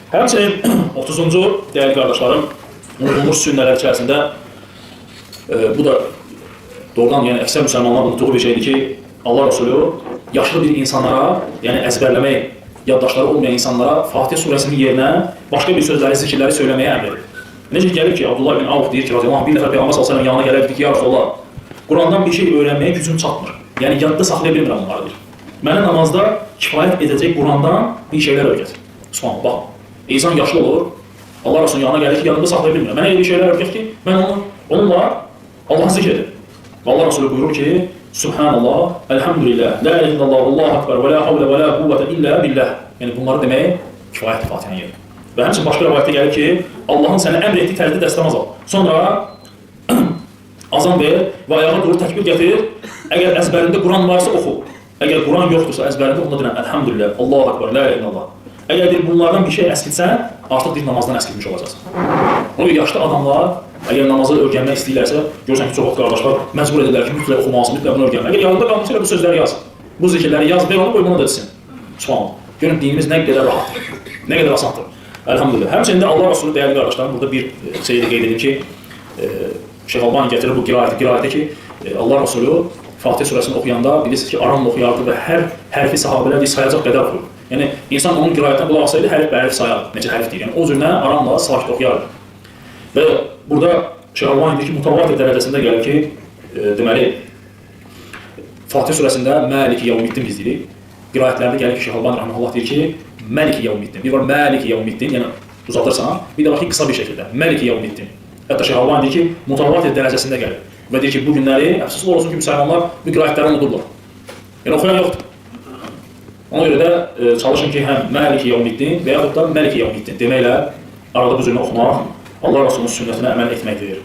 Həmçinin 30-cu dəyərli qardaşlarım, unudulmuş sünnələr içərisində bu da doğrudan, yəni əksər müsəlmanlar unutduğu bir şeydir ki, Allah Resulü yaşlı bir insanlara, yəni əzbərləmək yaddaşları olmayan insanlara Fatih surəsinin yerinə başqa bir sözləri, zikirləri söyləməyə əmr edir. Necə gəlir ki, Abdullah ibn Avf deyir ki, radiyallahu anh, bir dəfə Peyğəmbər sallallahu yanına gələrdik ki, ya Resulallah, Qurandan bir şey öyrənməyə gücüm çatmır. Yəni yadda saxlaya bilmirəm onları deyir. Mənə namazda kifayət edəcək Qurandan bir şeylər öyrət. Subhanallah, bax, insan yaşlı olur, Allah Resulü'nün yanına gəlir ki, yanında saxlaya bilmirəm. Mənə elə bir şeylər öyrət ki, mən onunla Allah'ı zikr edim. Allah Resulü buyurur ki, Subhanallah, elhamdülillah, la ilahe illallah, Allahu akbar, ve la havle ve la kuvvete illa billah. Yəni bunları demək kifayətdir Fatihənin yeri. Və həmçinin başqa rivayətdə gəlir ki, Allah'ın sənə əmr etdiyi tərzdə dəstəmaz al. Sonra azan ver və ayağa durur, təkbir gətir. Əgər əzbərində Quran varsa oxu. Əgər Quran yoxdursa əzbərində onda deyilən, elhamdülillah, Allahu akbar, la ilahe illallah. Əgər bunlardan bir şey əskilsən, artıq bir namazdan əskilmiş olacaqsın. Ona yaşlı adamlar, əgər namazı öyrənmək istəyirlərsə, görürsən ki, çox vaxt qardaşlar məcbur edirlər ki, mütləq oxumalısın, mütləq bunu öyrənmək. Əgər yanında qalmışsa elə bu sözləri yaz. Bu zikirləri yaz və onu boymana da etsin. Subhanallah. Görün, dinimiz nə qədər rahatdır, nə qədər asandır. Elhamdülillah. Həmçinin də Allah Resulü dəyərli qardaşlarım, burada bir şeyi də qeyd edin ki, Şeyh Albani gətirir bu qiraətə ki, Allah Resulü Fatih surəsini oxuyanda bilirsiniz ki, aramla oxuyardı və hər hərfi sahabələr sayacaq qədər oxuyur. Yəni, insan onun qiraətinə qulaq asaydı, hərf bə hərf sayardı, necə hərf deyir. Yəni, o cürlə aramla sakit oxuyardı. Və burada Şeyh Albani deyir ki, mutavatir dərəcəsində gəlir ki, deməli, Fatih surəsində Məliki Yevmiddin biz deyirik. Qiraətlərdə gəlir ki, Şeyh Albani rahmanullah deyir ki, Məliki Yevmiddin. Bir var Məliki Yevmiddin, yəni uzatırsan, bir də var ki, qısa bir şəkildə, Məliki Yevmiddin. Hətta Şeyh Albani deyir ki, mutavatir dərəcəsində gəlir. Və deyir ki, bu günləri, əfsuslu olsun ki, müsəlmanlar bu qiraətləri unudurlar. Yəni, oxuyan yoxdur. Ona görə də çalışın ki, həm Məliki Yevmiddin və yaxud da Məliki Yevmiddin deməklə arada bu cürlə oxumaq Allah Rasulunun sünnətinə əməl etməkdir.